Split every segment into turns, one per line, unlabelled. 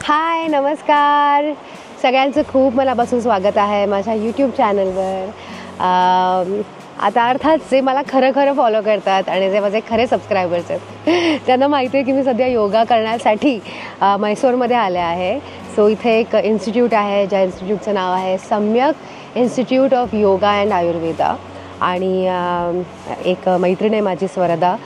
हाय, नमस्कार सगळ्यांचं खूप मनापासून स्वागत आहे माझ्या यूट्यूब चॅनलवर. आता अर्थात जे मला खरं फॉलो करतात आणि जे माझे खरे सबस्क्रायबर्स आहेत त्यांना माहिती आहे की मी सध्या योगा करण्यासाठी मैसूरमध्ये आले आहे. सो इथे एक इन्स्टिट्यूट आहे ज्या इन्स्टिट्यूटचं नाव आहे सम्यक institute of yoga and Ayurveda. आणि एक मैत्रीण आहे माझी स्वरदा,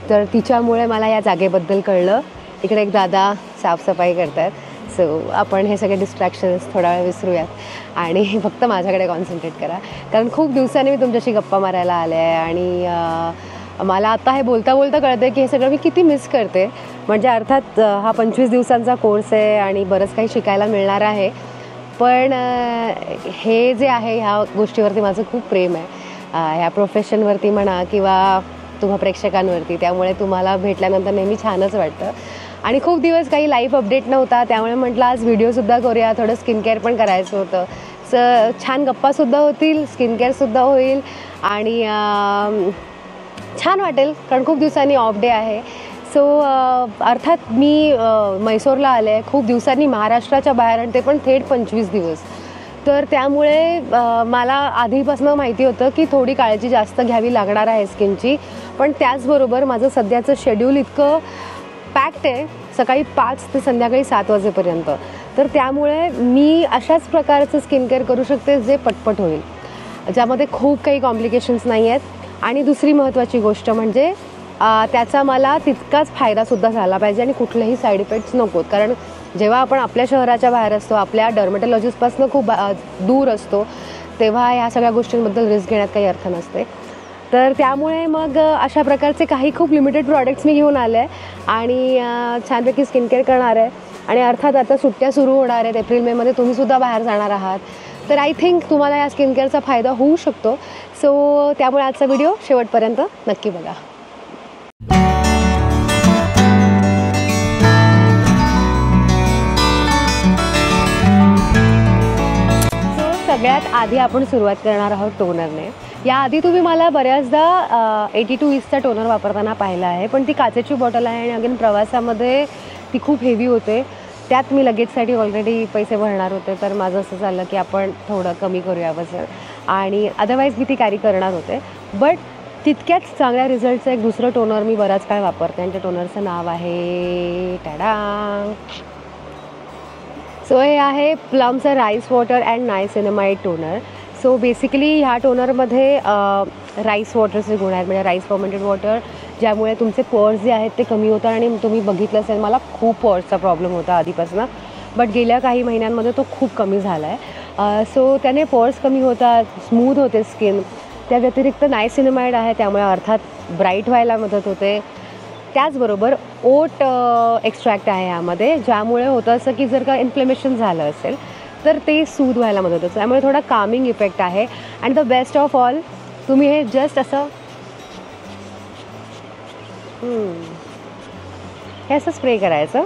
तर तिच्यामुळे मला या जागेबद्दल कळलं. इकडे एक दादा साफसफाई करतात. सो आपण हे सगळे डिस्ट्रॅक्शन्स थोडा वेळ विसरूयात आणि फक्त माझ्याकडे कॉन्सन्ट्रेट करा, कारण खूप दिवसांनी मी तुमच्याशी गप्पा मारायला आले आहे. आणि मला आता हे बोलता बोलता कळतं की हे सगळं मी किती मिस करते. म्हणजे अर्थात हा 25 दिवसांचा कोर्स आहे आणि बरंच काही शिकायला मिळणार आहे, पण हे जे आहे ह्या गोष्टीवरती माझं खूप प्रेम आहे, ह्या प्रोफेशनवरती म्हणा किंवा तुम्हा प्रेक्षकांवरती. त्यामुळे तुम्हाला भेटल्यानंतर नेहमी छानच वाटतं. आणि खूप दिवस काही लाईव्ह अपडेट नव्हता, त्यामुळे म्हटलं आज व्हिडिओसुद्धा करूया. थोडं स्किन केअर पण करायचं होतं. छान गप्पासुद्धा होतील, स्किन केअरसुद्धा होईल आणि छान वाटेल, कारण खूप दिवसांनी ऑफ डे आहे. सो अर्थात मी मैसूरला आले आहे खूप दिवसांनी, महाराष्ट्राच्या बाहेर, आणि ते पण थेट 25 दिवस. तर त्यामुळे मला आधीपासून माहिती होतं की थोडी काळजी जास्त घ्यावी लागणार आहे स्किनची. पण त्याचबरोबर माझं सध्याचं शेड्यूल इतकं पॅक्ड आहे, सकाळी 5 ते संध्याकाळी 7 वाजेपर्यंत. तर त्यामुळे मी अशाच प्रकारचं स्किन केअर करू शकते जे पटपट होईल, ज्यामध्ये खूप काही कॉम्प्लिकेशन्स नाही आहेत. आणि दुसरी महत्त्वाची गोष्ट म्हणजे त्याचा मला तितकाच फायदासुद्धा झाला पाहिजे आणि कुठलेही साईड इफेक्ट्स नकोत. कारण जेव्हा आपण आपल्या शहराच्या बाहेर असतो, आपल्या डर्मेटॉलॉजिस्टपासून खूप दूर असतो, तेव्हा ह्या सगळ्या गोष्टींबद्दल रिस्क घेण्यात काही अर्थ नसते. तर त्यामुळे मग अशा प्रकारचे काही खूप लिमिटेड प्रॉडक्ट्स मी घेऊन आले आहे आणि छानपैकी स्किन केअर करणार आहे. आणि अर्थात आता सुट्ट्या सुरू होणार आहेत, एप्रिल मेमध्ये तुम्हीसुद्धा बाहेर जाणार आहात, तर आय थिंक तुम्हाला या स्किन केअरचा फायदा होऊ शकतो. सो त्यामुळे आजचा व्हिडिओ शेवटपर्यंत नक्की बघा. सगळ्यात आधी आपण सुरुवात करणार आहोत टोनरने. याआधी तुम्ही मला बऱ्याचदा 82 ईस्टचा टोनर वापरताना पाहिला आहे, पण ती काचेची बॉटल आहे आणि अगेन प्रवासामध्ये ती खूप हेवी होते. त्यात मी लगेचसाठी ऑलरेडी पैसे भरणार होते, तर माझं असं झालं की आपण थोडं कमी करूया वजन, आणि अदरवाईज मी ती कॅरी करणार होते. बट तितक्याच चांगल्या रिझल्टचं एक दुसरं टोनर मी बराच काळ वापरते आणि त्या टोनरचं नाव आहे टाडा. सो हे आहे प्लमचं rice water and niacinamide toner. So basically ह्या टोनरमध्ये राईस वॉटरचे गुण आहेत, म्हणजे राईस फर्मेंटेड वॉटर, ज्यामुळे तुमचे पोअर्स जे आहेत ते कमी होतात. आणि तुम्ही बघितलं असेल, मला खूप पोअर्सचा प्रॉब्लेम होता आधीपासून, बट गेल्या काही महिन्यांमध्ये तो खूप कमी झाला आहे. सो त्याने पोअर्स कमी होतात, स्मूथ होते स्किन. त्या व्यतिरिक्त नायसिनामाइड आहे, त्यामुळे अर्थात ब्राईट व्हायला मदत होते. त्याचबरोबर ओट एक्स्ट्रॅक्ट आहे यामध्ये, ज्यामुळे होतं असं की जर का इन्फ्लेमेशन झालं असेल तर ते सूद व्हायला मदत होतं. त्यामुळे थोडा कामिंग इफेक्ट आहे. आणि द बेस्ट ऑफ ऑल, तुम्ही हे जस्ट असं हे असं स्प्रे करायचं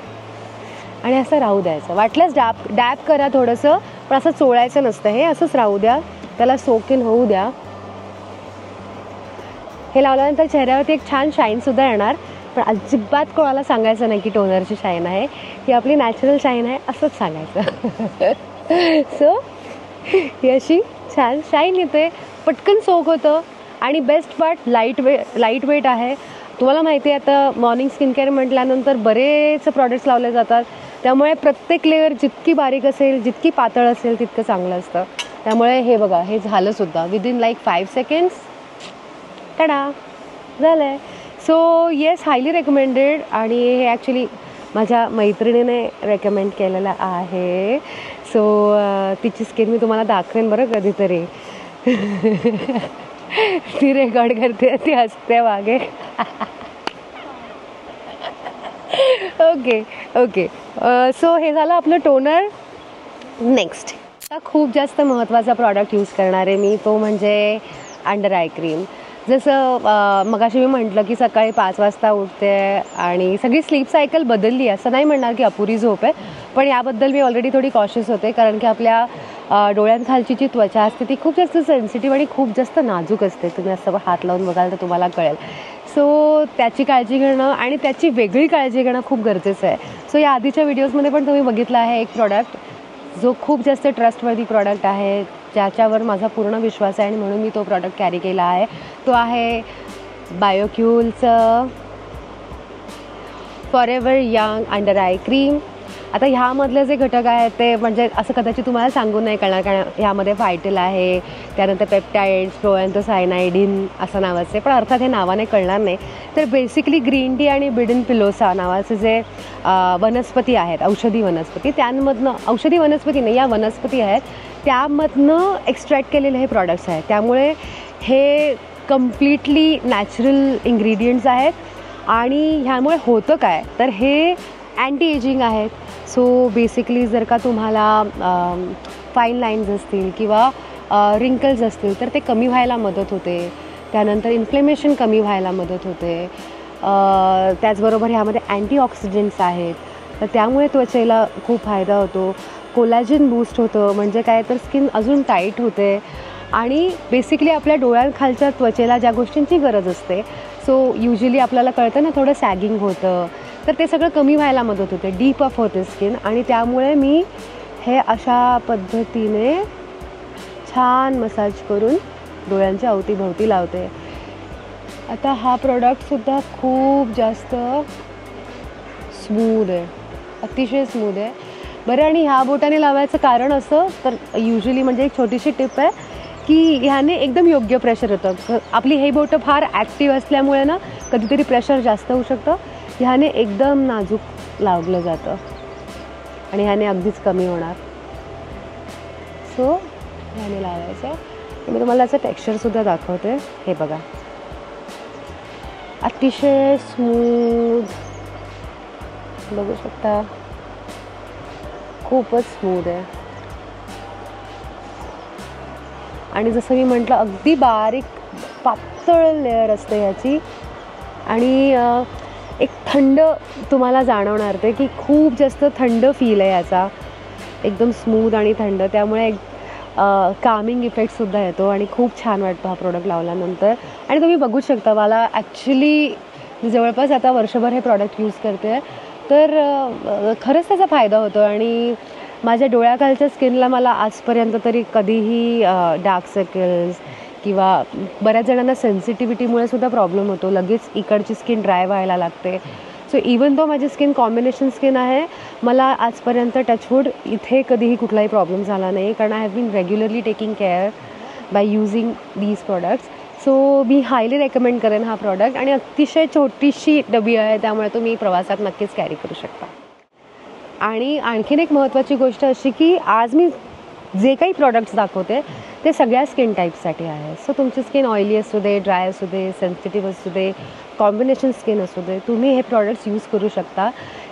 आणि असं राहू द्यायचं. वाटल्यास डॅप करा थोडंसं, पण असं चोळायचं नसतं. हे असंच राहू द्या, त्याला सोक इन होऊ द्या. हे लावल्यानंतर चेहऱ्यावरती एक छान शाईनसुद्धा येणार. पण अजिबात कोणाला सांगायचं नाही की टोनरची शाईन आहे, ही आपली नॅचरल शाईन आहे असंच सांगायचं. सो ही अशी छान शाईन येते, पटकन सोक होतं आणि बेस्ट पार्ट लाईट वेट आहे. तुम्हाला माहिती आहे आता मॉर्निंग स्किन केअर म्हटल्यानंतर बरेच प्रॉडक्ट्स लावले जातात, त्यामुळे प्रत्येक लेअर जितकी बारीक असेल, जितकी पातळ असेल तितकं चांगलं असतं. त्यामुळे हे बघा, हे झालंसुद्धा विदिन लाईक 5 सेकंड्स. टाडा, झालं आहे. So yes, highly recommended. आणि हे ॲक्च्युली माझ्या मैत्रिणीने रेकमेंड केलेलं आहे. सो तिची स्किन मी तुम्हाला दाखवेन बरं कधीतरी. ती रेकॉर्ड करते, ती हसते मागे. ओके. सो हे झालं आपलं टोनर. नेक्स्ट आता खूप जास्त महत्त्वाचा प्रॉडक्ट यूज करणार आहे मी, तो म्हणजे अंडर आय क्रीम. जसं मगाशी मी म्हटलं की सकाळी 5 वाजता उठते आणि सगळी स्लीप सायकल बदलली. असं नाही म्हणणार की अपुरी झोप आहे, पण याबद्दल मी ऑलरेडी थोडी कॉशियस होते, कारण की आपल्या डोळ्यांखालची जी त्वचा असते ती खूप जास्त सेन्सिटिव्ह आणि खूप जास्त नाजूक असते. तुम्ही असं हात लावून बघाल तर तुम्हाला कळेल. सो त्याची काळजी घेणं आणि त्याची वेगळी काळजी घेणं खूप गरजेचं आहे. सो सो या आधीच्या व्हिडिओजमध्ये पण तुम्ही बघितला आहे एक प्रॉडक्ट जो खूप जास्त ट्रस्टवर्दी प्रॉडक्ट आहे, ज्याच्यावर माझा पूर्ण विश्वास आहे आणि म्हणून मी तो प्रॉडक्ट कॅरी केला आहे. तो आहे बायोक्यूलचं forever young under eye cream. आता ह्यामधले जे घटक आहेत ते म्हणजे असं कदाचित तुम्हाला सांगून नाही कळणार, कारण ह्यामध्ये फायटल आहे, त्यानंतर पेप्टाइड्स, प्रोएन्थोसायनाइडिन असं नावाचे, पण अर्थात हे नावाने कळणार नाही. तर बेसिकली ग्रीन टी आणि बिडिन पिलोसा नावाचे जे वनस्पती आहेत, औषधी वनस्पती, त्यांमधनं औषधी वनस्पती नाही, या वनस्पती आहेत, त्यामधनं एक्स्ट्रॅक्ट केलेले हे प्रॉडक्ट्स आहेत. त्यामुळे हे कम्प्लिटली नॅचरल इन्ग्रेडियंट्स आहेत. आणि ह्यामुळे होतं काय तर हे अँटी एजिंग आहेत. सो बेसिकली जर का तुम्हाला फाईन लाईन्स असतील किंवा रिंकल्स असतील तर ते कमी व्हायला मदत होते. त्यानंतर इन्फ्लेमेशन कमी व्हायला मदत होते. त्याचबरोबर ह्यामध्ये अँटीऑक्सिडंट्स आहेत, तर त्यामुळे त्वचेला खूप फायदा होतो. कोलॅजन बूस्ट होतं, म्हणजे काय तर स्किन अजून टाईट होते. आणि बेसिकली आपल्या डोळ्यांखालच्या त्वचेला ज्या गोष्टींची गरज असते, सो युजली आपल्याला कळतं ना, थोडं सॅगिंग होतं, तर ते सगळं कमी व्हायला मदत होते, डीप अप होते स्किन. आणि त्यामुळे मी हे अशा पद्धतीने छान मसाज करून डोळ्यांच्या अवतीभवती लावते. आता हा प्रॉडक्टसुद्धा खूप जास्त स्मूथ आहे, अतिशय स्मूथ आहे. बरं, आणि ह्या बोटाने लावायचं कारण असं तर युजली म्हणजे एक छोटीशी टिप आहे की ह्याने एकदम योग्य प्रेशर येतं. आपली हे बोटं फार ॲक्टिव्ह असल्यामुळे ना कधीतरी प्रेशर जास्त होऊ शकतं. ह्याने एकदम नाजूक लावलं जातं आणि ह्याने अगदीच कमी होणार. सो ह्याने लावायचं. मी तुम्हाला याचं टेक्स्चरसुद्धा दाखवते. हे बघा, अतिशय स्मूथ, बघू शकता, खूपच स्मूथ आहे. आणि जसं मी म्हटलं, अगदी बारीक पातळ लेअर असते ह्याची. आणि एक थंड तुम्हाला जाणवणार ते की खूप जास्त थंड फील आहे याचा, एकदम स्मूथ आणि थंड. त्यामुळे एक कामिंग इफेक्टसुद्धा येतो आणि खूप छान वाटतो हा प्रोडक्ट लावल्यानंतर. आणि तुम्ही बघू शकता, मला ॲक्च्युली जवळपास आता वर्षभर हे प्रॉडक्ट यूज करते, तर खरंच त्याचा फायदा होतो. आणि माझ्या डोळ्याखालच्या स्किनला मला आजपर्यंत तरी कधीही डार्क सर्कल्स किंवा बऱ्याच जणांना सेन्सिटिव्हिटीमुळे सुद्धा प्रॉब्लेम होतो, लगेच इकडची स्किन ड्राय व्हायला लागते. सो इवन दो माझी स्किन कॉम्बिनेशन स्किन आहे, मला आजपर्यंत टचवूड इथे कधीही कुठलाही प्रॉब्लेम झाला नाही, कारण I have been regularly taking care by using these products. So मी हायली रेकमेंड करेन हा प्रॉडक्ट. आणि अतिशय छोटीशी डबी आहे, त्यामुळे तुम्ही प्रवासात नक्कीच कॅरी करू शकता. आणि आणखीन एक महत्त्वाची गोष्ट अशी की आज मी जे काही प्रॉडक्ट्स दाखवते ते सगळ्या स्किन टाईपसाठी आहे. सो तुमची स्किन ऑइली असू दे, ड्राय असू दे, सेन्सिटिव्ह असू दे, कॉम्बिनेशन स्किन असू दे, तुम्ही हे प्रॉडक्ट्स यूज करू शकता.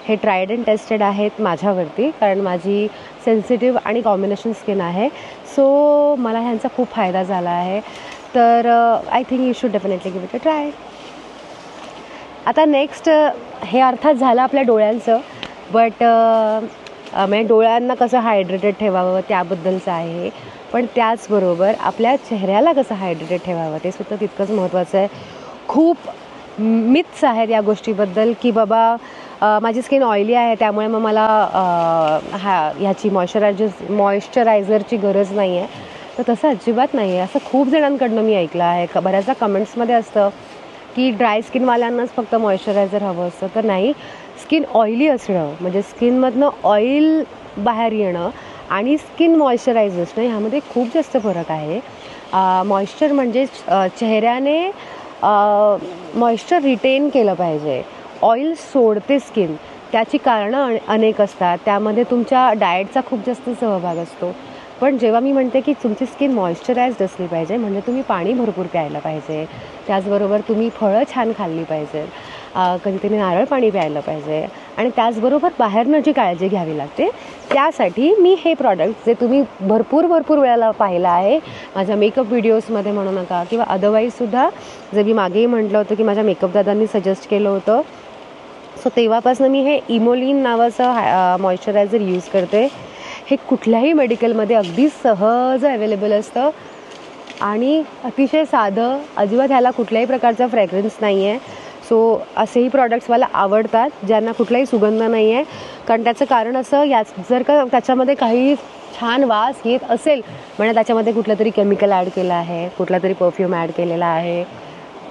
हे ट्रायड अँड टेस्टेड आहेत माझ्यावरती, कारण माझी सेन्सिटिव्ह आणि कॉम्बिनेशन स्किन आहे. सो मला ह्यांचा खूप फायदा झाला आहे. तर I think you should definitely give it a try. आता नेक्स्ट, हे अर्थात झालं आपल्या डोळ्यांचं, बट म्हणजे डोळ्यांना कसं हायड्रेटेड ठेवावं त्याबद्दलचं आहे. पण त्याचबरोबर आपल्या चेहऱ्याला कसं हायड्रेटेड ठेवावं ते सुद्धा तितकंच महत्त्वाचं आहे. खूप मिथ्स आहेत या गोष्टीबद्दल की बाबा माझी स्किन ऑइली आहे त्यामुळे मग मला ह्याची मॉइश्चरायझरची गरज नाही आहे. तर तसं अजिबात नाही आहे. असं खूप जणांकडनं मी ऐकलं आहे. बऱ्याचदा कमेंट्समध्ये असतं की ड्राय स्किनवाल्यांनाच फक्त मॉइश्चरायझर हवं असतं. तर नाही, स्किन ऑइली असणं म्हणजे स्किनमधनं ऑइल बाहेर येणं आणि स्किन मॉइश्चरायझर असणं ह्यामध्ये खूप जास्त फरक आहे. मॉइश्चर म्हणजे चेहऱ्याने मॉइश्चर रिटेन केलं पाहिजे. ऑइल सोडते स्किन, त्याची कारणं अनेक असतात. त्यामध्ये तुमच्या डाएटचा खूप जास्त सहभाग असतो. पण जेव्हा मी म्हणते की तुमची स्किन मॉइश्चराइज्ड असली पाहिजे, म्हणजे तुम्ही पाणी भरपूर प्यायला पाहिजे, त्याचबरोबर तुम्ही फळं छान खाल्ली पाहिजेत, कधीतरी नारळ पाणी प्यायला पाहिजे, आणि त्याचबरोबर बाहेरनं जी काळजी घ्यावी लागते त्यासाठी मी हे प्रॉडक्ट जे तुम्ही भरपूर वेळेला पाहिलं आहे माझ्या मेकअप व्हिडिओजमध्ये म्हणू नका किंवा अदरवाईजसुद्धा, जे मी मागेही म्हटलं होतं की माझ्या मेकअप दादांनी सजेस्ट केलं होतं. सो तेव्हापासून मी हे इमोलिन नावाचं मॉइश्चरायझर यूज करते. हे कुठल्याही मेडिकलमध्ये अगदी सहज अवेलेबल असतं आणि अतिशय साधं, अजिबात ह्याला कुठल्याही प्रकारचा फ्रॅग्रन्स नाही आहे. सो असेही प्रॉडक्ट्स मला आवडतात ज्यांना कुठलाही सुगंध नाही आहे. कारण त्याचं कारण असं, याच जर का त्याच्यामध्ये काही छान वास येत असेल म्हणजे त्याच्यामध्ये कुठलं तरी केमिकल ॲड केलं आहे, कुठला तरी परफ्यूम ॲड केलेला आहे,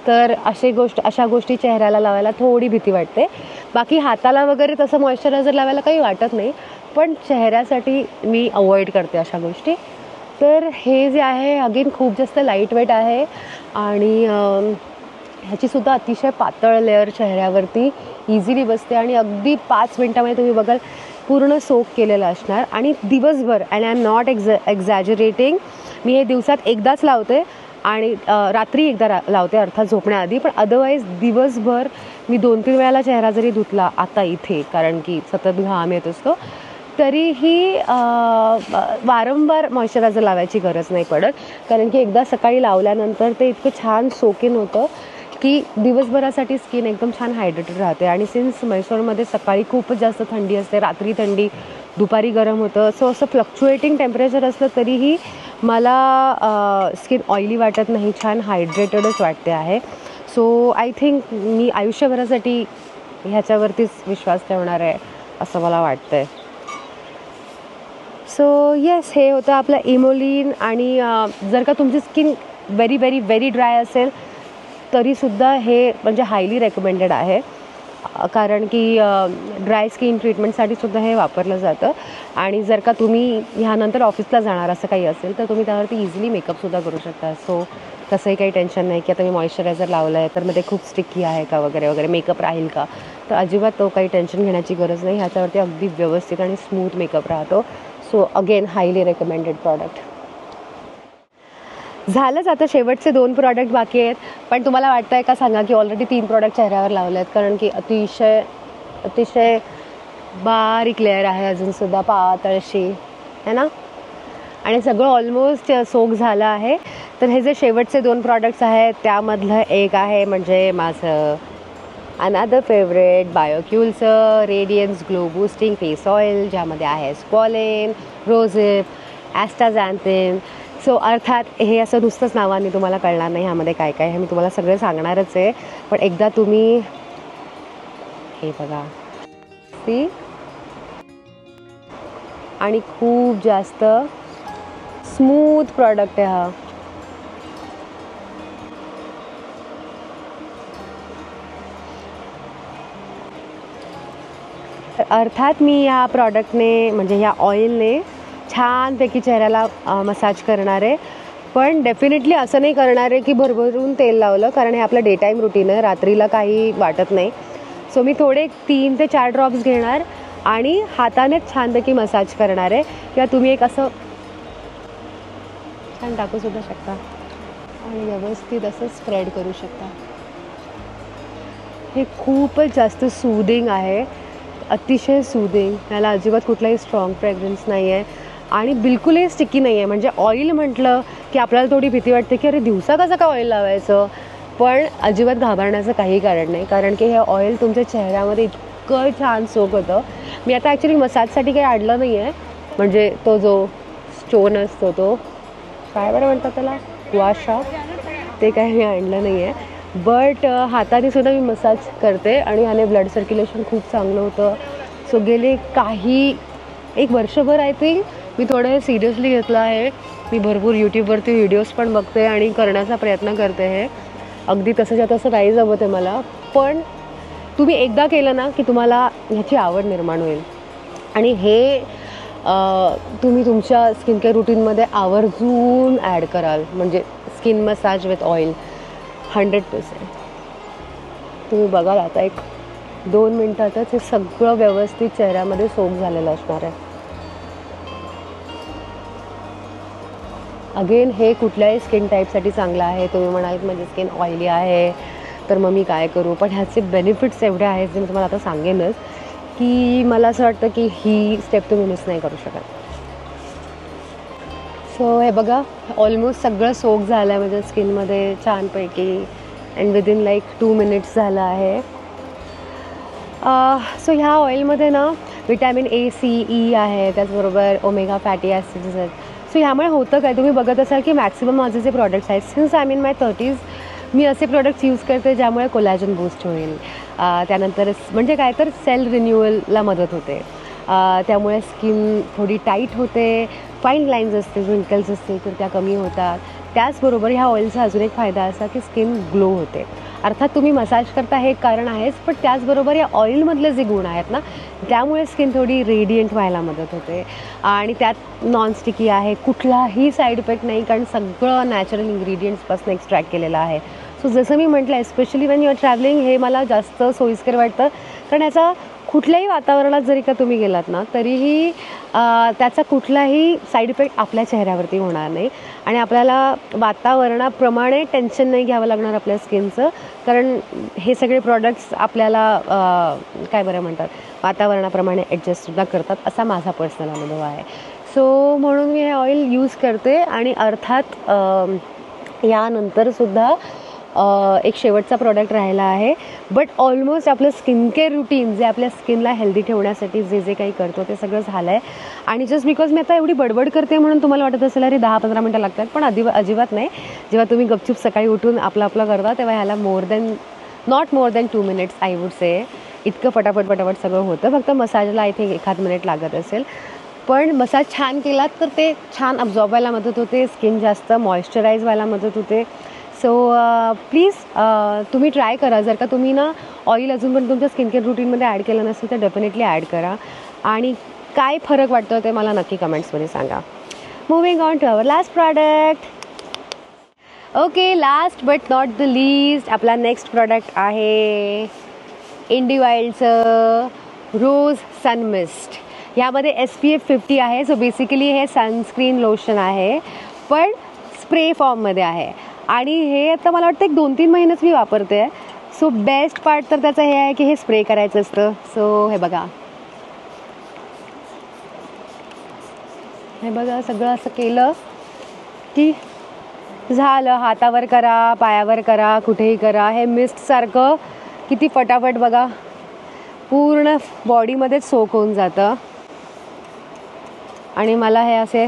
तर अशा गोष्टी चेहऱ्याला लावायला थोडी भीती वाटते. बाकी हाताला वगैरे तसं मॉइश्चरायझर लावायला काही वाटत नाही, पण चेहऱ्यासाठी मी अवॉइड करते अशा गोष्टी. तर हे जे आहे अगेन खूप जास्त लाईट वेट आहे आणि ह्याचीसुद्धा अतिशय पातळ लेअर चेहऱ्यावरती इझिली बसते आणि अगदी 5 मिनटामध्ये तुम्ही बघाल पूर्ण सोक केलेलं असणार. आणि दिवसभर, and I am not exaggerating, मी हे दिवसात एकदाच लावते आणि रात्री एकदा लावते अर्थात झोपण्याआधी. पण अदरवाईज दिवसभर मी 2-3 वेळाला चेहरा जरी धुतला आता इथे, कारण की सतत घाम येत असतो, तरीही वारंवार मॉइश्चरायझर लावायची गरज नाही पडत. कारण की एकदा सकाळी लावल्यानंतर ते इतकं छान सोक इन होतं की दिवसभरासाठी स्किन एकदम छान हायड्रेटेड राहते. आणि सिन्स म्हैसूरमध्ये सकाळी खूपच जास्त थंडी असते, रात्री थंडी, दुपारी गरम होतं, सो असं फ्लक्च्युएटिंग टेम्परेचर असलं तरीही मला स्किन ऑइली वाटत नाही, छान हायड्रेटेडच वाटते आहे. सो आय थिंक मी आयुष्यभरासाठी ह्याच्यावरतीच विश्वास ठेवणार आहे असं मला वाटतं आहे. सो येस, हे होतं आपलं इमोलिन. आणि जर का तुमची skin very very very dry असेल तरीसुद्धा हे म्हणजे हायली रेकमेंडेड आहे. कारण की ड्राय स्किन ट्रीटमेंटसाठी सुद्धा हे वापरलं जातं. आणि जर का तुम्ही ह्यानंतर ऑफिसला जाणार असं काही असेल तर तुम्ही त्यावरती इझिली मेकअपसुद्धा करू शकता. सो तसंही काही टेन्शन नाही की आता मी मॉइश्चरायझर लावलं आहे तर मग ते खूप स्टिकी आहे का वगैरे वगैरे, मेकअप राहील का, तर अजिबात तो काही टेन्शन घेण्याची गरज नाही. ह्याच्यावरती अगदी व्यवस्थित आणि स्मूथ मेकअप राहतो. So again highly recommended product. झालंच, आता शेवटचे 2 प्रॉडक्ट बाकी आहेत. पण तुम्हाला वाटतं आहे का सांगा की ऑलरेडी 3 प्रॉडक्ट चेहऱ्यावर लावले आहेत, कारण की अतिशय बारीक लेअर आहे अजूनसुद्धा, पातळशी है ना, आणि सगळं ऑलमोस्ट सोक झालं आहे. तर हे जे शेवटचे 2 प्रॉडक्ट्स आहेत त्यामधलं एक आहे म्हणजे माझं अनदर फेवरेट बायोक्यूलचं radiance glow boosting face oil, ज्यामध्ये आहे स्क्वॉलेन, रोझिप, ॲस्टाझॅन्थिन. सो अर्थात हे असं नुसतंच नावाने तुम्हाला कळणार नाही ह्यामध्ये काय काय हे मी तुम्हाला सगळं सांगणारच आहे. पण एकदा तुम्ही हे बघा, सी, आणि खूप जास्त स्मूथ प्रॉडक्ट आहे हा. अर्थात मी ह्या प्रॉडक्टने म्हणजे ह्या ऑइलने छानपैकी चेहऱ्याला मसाज करणार आहे. पण डेफिनेटली असं नाही करणार आहे की भरभरून तेल लावलं, कारण हे आपलं डे टाईम रुटीन आहे, रात्रीला काही वाटत नाही. सो मी थोडे 3 ते 4 ड्रॉप्स घेणार आणि हातानेच छानपैकी मसाज करणार आहे. किंवा तुम्ही एक असं छान टाकूसुद्धा शकता आणि व्यवस्थित असं स्प्रेड करू शकता. हे खूपच जास्त सूदिंग आहे, अतिशय सूदिंग. त्याला अजिबात कुठलाही स्ट्रॉंग फ्रेग्रन्स नाही आहे आणि बिलकुलही स्टिकी नाही आहे. म्हणजे ऑइल म्हटलं की आपल्याला थोडी भीती वाटते की अरे दिवसा कसं का ऑइल लावायचं, पण अजिबात घाबरण्याचं काही कारण नाही. कारण की हे ऑइल तुमच्या चेहऱ्यामध्ये इतकं छान सोक होतं. मी आता ॲक्च्युली मसाजसाठी काही आणलं नाही आहे, म्हणजे तो जो स्टोन असतो तो काय बरं म्हणतात त्याला, वाशा, ते काही मी आणलं नाही आहे. बट हाताने सुद्धा मी मसाज करते आणि ह्याने ब्लड सर्क्युलेशन खूप चांगलं होतं. सो गेले एक वर्षभर आय थिंक मी थोडं सिरियसली घेतलं आहे. मी भरपूर यूट्यूबवरती व्हिडिओज पण बघते आणि करण्याचा प्रयत्न करते. हे अगदी तसंच्या तसं नाही जमत आहे मला, पण तुम्ही एकदा केलं ना की तुम्हाला ह्याची आवड निर्माण होईल. आणि हे तुम्ही तुमच्या स्किन केअर रुटीनमध्ये आवर्जून ॲड कराल. म्हणजे स्किन मसाज विथ ऑइल 100%. तुम्ही बघाल आता 1-2 मिनटातच हे सगळं व्यवस्थित चेहऱ्यामध्ये सोक झालेलं असणार आहे. अगेन हे कुठल्याही स्किन टाईपसाठी चांगलं आहे. तुम्ही म्हणाल माझी स्किन ऑइली आहे तर मग मी काय करू, पण ह्याचे बेनिफिट्स एवढे आहेत जे मी तुम्हाला आता सांगेनच की मला असं वाटतं की ही स्टेप तुम्ही मिस नाही करू शकत. सो हे बघा, ऑलमोस्ट सगळं सोक झालं आहे माझ्या स्किनमध्ये छानपैकी अँड विदिन 2 मिनिट्स झालं आहे. सो ह्या ऑइलमध्ये ना विटॅमिन A, C, E आहे, त्याचबरोबर ओमेगा फॅटी ॲसिड्स आहेत. सो ह्यामुळे होतं काय, तुम्ही बघत असाल की मॅक्सिमम माझे जे प्रॉडक्ट्स आहेत, since I am in my 30s, मी असे प्रोडक्ट्स यूज करते ज्यामुळे कोलॅजन बूस्ट होईल, त्यानंतर म्हणजे काय तर सेल रिन्युअलला मदत होते, त्यामुळे स्किन थोडी टाईट होते, फाईन लाईन्स असतील, रिंकल्स असतील तर त्या कमी होतात. त्याचबरोबर ह्या ऑइलचा अजून एक फायदा असा की स्किन ग्लो होते. अर्थात तुम्ही मसाज करता हे एक कारण आहेच, पण त्याचबरोबर या ऑइलमधले जे गुण आहेत ना त्यामुळे स्किन थोडी रेडियंट व्हायला मदत होते. आणि त्यात नॉनस्टिकी आहे, कुठलाही साईड इफेक्ट नाही, कारण सगळं नॅचरल इन्ग्रेडियंट्सपासून एक्स्ट्रॅक्ट केलेलं आहे. सो जसं मी म्हटलं, especially when you are travelling हे मला जास्त सोयीस्कर वाटतं, कारण याचा कुठल्याही वातावरणात जरी का तुम्ही गेलात ना तरीही त्याचा कुठलाही साईड इफेक्ट आपल्या चेहऱ्यावरती होणार नाही आणि आपल्याला वातावरणाप्रमाणे टेन्शन नाही घ्यावं लागणार आपल्या स्किनचं, कारण हे सगळे प्रॉडक्ट्स आपल्याला काय बरं म्हणतात वातावरणाप्रमाणे ॲडजस्टसुद्धा करतात, असा माझा पर्सनल अनुभव आहे. सो म्हणून मी हे ऑइल यूज करते. आणि अर्थात यानंतरसुद्धा एक शेवटचा प्रॉडक्ट राहिला आहे, बट ऑलमोस्ट आपलं स्किन केअर रुटीन जे आपल्या स्किनला हेल्दी ठेवण्यासाठी जे जे काही करतो ते सगळं झालं आहे. आणि जस्ट बिकॉज मी आता एवढी बडबड करते म्हणून तुम्हाला वाटत असेल अरे 10-15 मिनटं लागतात, पण अजिबात नाही. जेव्हा तुम्ही गपचूप सकाळी उठून आपलं करता तेव्हा ह्याला not more than 2 minutes I would से. इतकं पटापट सगळं होतं. फक्त मसाजला आय थिंक 1-8 मिनिट लागत असेल, पण मसाज छान केलात तर ते छान अब्झॉर्ब व्हायला मदत होते, स्किन जास्त मॉइश्चराईज व्हायला मदत होते. सो प्लीज तुम्ही ट्राय करा. जर का तुम्ही ना ऑइल अजून पण तुमच्या स्किन केअर रुटीनमध्ये ॲड केलं नसेल तर डेफिनेटली ॲड करा आणि काय फरक वाटतो ते मला नक्की कमेंट्समध्ये सांगा. Moving on to our last product. Okay, last but not the least आपला नेक्स्ट प्रॉडक्ट आहे इंडिवाइल्डचं रोज सन मिस्ट. यामध्ये SPF 50 आहे. सो बेसिकली हे सनस्क्रीन लोशन आहे, पण स्प्रे फॉर्ममध्ये आहे आणि हे आता मला वाटतं 1-2-3 महिनेच मी वापरते आहे. सो बेस्ट पार्ट तर त्याचं हे आहे की हे स्प्रे करायचं असतं. सो हे बघा सगळं असं केलं की झालं. हातावर करा, पायावर करा, कुठेही करा. हे मिस्टसारखं किती फटाफट बघा पूर्ण बॉडीमध्येच सोक होऊन जातं. आणि मला हे असे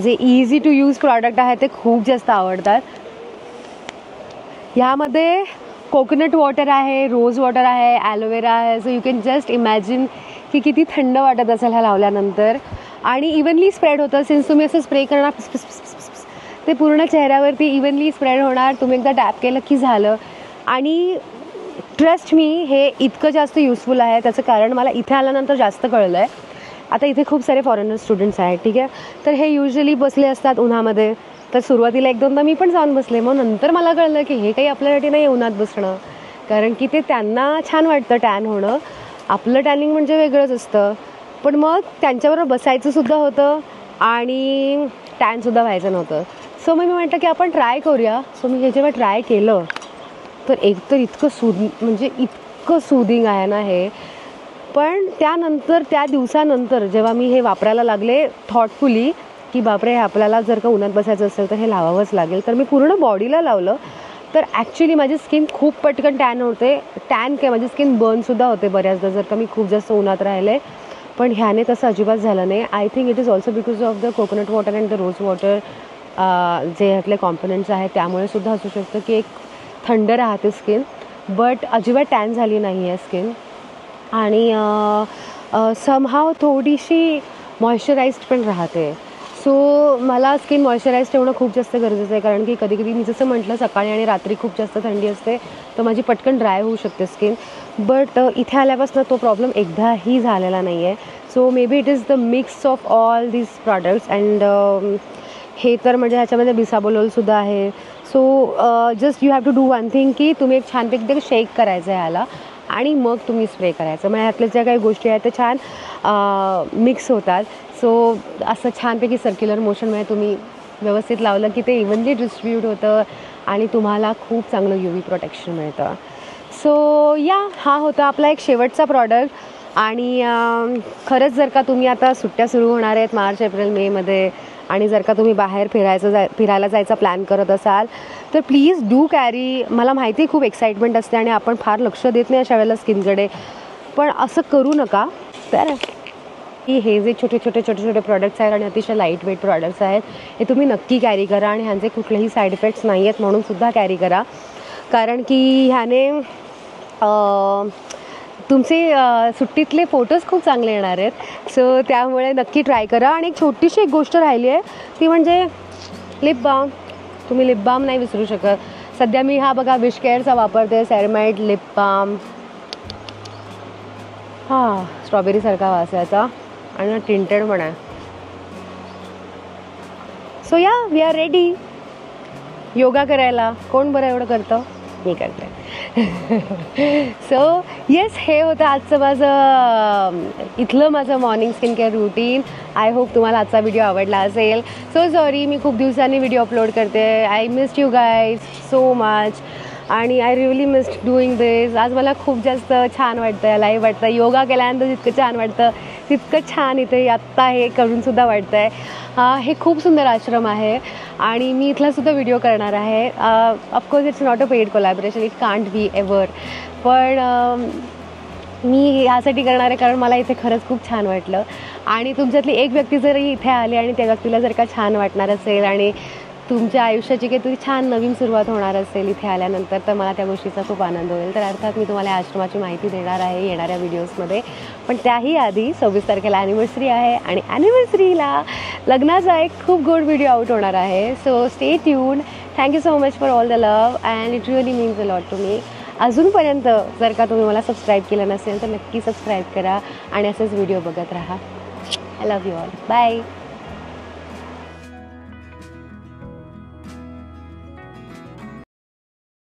जे इझी टू यूज प्रॉडक्ट आहे ते खूप जास्त आवडतात. ह्यामध्ये कोकोनट वॉटर आहे, रोज वॉटर आहे, ॲलोवेरा आहे. So you can just imagine की किती थंड वाटत असेल ह्या लावल्यानंतर. आणि इव्हनली स्प्रेड होतं. सिन्स तुम्ही असं स्प्रे करणार ते पूर्ण चेहऱ्यावरती इव्हनली स्प्रेड होणार. तुम्ही एकदा टॅप केलं की झालं. आणि ट्रस्ट मी हे इतकं जास्त युजफुल आहे त्याचं कारण मला इथे आल्यानंतर जास्त कळलं आहे. आता इथे खूप सारे फॉरेनर स्टुडंट्स आहेत, ठीक आहे, तर हे युजली बसले असतात उन्हामध्ये. तर सुरुवातीला 1-2दा मी पण जाऊन बसले, मग नंतर मला कळलं की हे काही आपल्यासाठी नाही उन्हात बसणं, कारण की ते त्यांना छान वाटतं टॅन होणं. आपलं टॅनिंग म्हणजे वेगळंच असतं, पण मग त्यांच्याबरोबर बसायचंसुद्धा होतं आणि टॅनसुद्धा व्हायचं नव्हतं. सो मी म्हटलं की आपण ट्राय करूया. सो मी हे जेव्हा ट्राय केलं तर एकतर इतकं सूदिंग आहे ना हे. पण त्या दिवसानंतर जेव्हा मी हे वापरायला लागले थॉटफुली की बापरे हे आपल्याला जर का उन्हात बसायचं असेल तर हे लावावंच लागेल, तर मी पूर्ण बॉडीला लावलं. तर ॲक्च्युली माझी स्किन खूप पटकन टॅन होते. माझी स्किन बर्नसुद्धा होते बऱ्याचदा जर का मी खूप जास्त उन्हात राहिले. पण ह्याने तसं अजिबात झालं नाही. I think it is also because of the coconut water and the rose water जे ह्यातले कॉम्पोनंट्स आहेत त्यामुळे सुद्धा असू शकतं की एक थंड राहते स्किन, बट अजिबात टॅन झाली नाही आहे स्किन. आणि समहाव थोडीशी मॉइश्चराइज्ड पण राहते. सो मला स्किन मॉइश्चराइज ठेवणं खूप जास्त गरजेचं आहे, कारण की कधी कधी मी जसं म्हटलं सकाळी आणि रात्री खूप जास्त थंडी असते तर माझी पटकन ड्राय होऊ शकते स्किन. बट इथे आल्यापासून तो प्रॉब्लेम एकदाही झालेला नाही आहे. So maybe it is the mix of all these products. And हे तर म्हणजे ह्याच्यामध्ये बिसाबोलोलसुद्धा आहे. So just you have to do one thing की तुम्ही एक छानपैकी ते शेक करायचं आहे ह्याला आणि मग तुम्ही स्प्रे करायचं. म्हणजे ह्यातल्या ज्या काही गोष्टी आहेत त्या छान मिक्स होतात. सो असं छानपैकी सर्क्युलर मोशनमध्ये तुम्ही व्यवस्थित लावलं की ते इव्हनली डिस्ट्रीब्यूट होतं आणि तुम्हाला खूप चांगलं UV प्रोटेक्शन मिळतं. सो हा होता आपला एक शेवटचा प्रॉडक्ट. आणि खरंच जर का तुम्ही आता सुट्ट्या सुरू होणार आहेत मार्च, एप्रिल, मेमध्ये आणि जर का तुम्ही बाहेर फिरायला जायचा प्लॅन करत असाल तर प्लीज डू कॅरी. मला माहिती खूप एक्साइटमेंट असते आणि आपण फार लक्ष देत नाही अशा वेळेला स्किनकडे, पण असं करू नका. तर की हे जे छोटे छोटे प्रॉडक्ट्स आहेत आणि अतिशय लाईट वेट प्रॉडक्ट्स आहेत हे तुम्ही नक्की कॅरी करा आणि ह्यांचे कुठलेही साईड इफेक्ट्स नाही आहेत म्हणून सुद्धा कॅरी करा, कारण की ह्याने तुमचे सुट्टीतले फोटोज खूप चांगले येणार आहेत. सो त्यामुळे नक्की ट्राय करा. आणि एक छोटीशी एक गोष्ट राहिली आहे ती म्हणजे लिप बाम. तुम्ही लिप बाम नाही विसरू शकत. सध्या मी हा बघा विश केअरचा वापरते, सेरमाइड लिप बाम. हां, स्ट्रॉबेरीसारखा वास याचा आणि टिंटेड पण आहे. सो या वी आर रेडी योगा करायला. कोण बरं एवढं करतं? मी करते. सो येस, हे होतं आजचं माझं morning skin care routine. I hope तुम्हाला आजचा व्हिडिओ आवडला असेल. सो सॉरी, मी खूप दिवसांनी व्हिडिओ अपलोड करते. I missed you guys so much आणि आय रिअली मिस्ड डुईंग दिस. आज मला खूप जास्त छान वाटतं, लाईव्ह वाटतं. योगा केल्यानंतर जितकं छान वाटतं तितकं छान इथे आत्ता हे करूनसुद्धा वाटतं आहे. हे खूप सुंदर आश्रम आहे आणि मी इथलासुद्धा व्हिडिओ करणार आहे. Of course it's not a paid collaboration, it can't be ever. पण मी यासाठी करणार आहे कारण मला इथे खरंच खूप छान वाटलं. आणि तुमच्यातली एक व्यक्ती जरी इथे आली आणि त्या व्यक्तीला जर का छान वाटणार असेल आणि तुमच्या आयुष्याची काही छान नवीन सुरुवात होणार असेल इथे आल्यानंतर, तर मला त्या गोष्टीचा खूप आनंद होईल. तर अर्थात मी तुम्हाला आश्रमाची माहिती देणार आहे येणाऱ्या व्हिडिओजमध्ये. पण त्याही आधी 26 तारखेला ॲनिव्हर्सरी आहे आणि ॲनिव्हर्सरीला लग्नाचा एक खूप गुड व्हिडिओ आउट होणार आहे. So stay tune. Thank you so much for all the love and it really means a lot to me. अजूनपर्यंत जर का तुम्ही मला सबस्क्राईब केलं नसेल तर नक्की सबस्क्राईब करा आणि असेच व्हिडिओ बघत राहा. I love you all. Bye.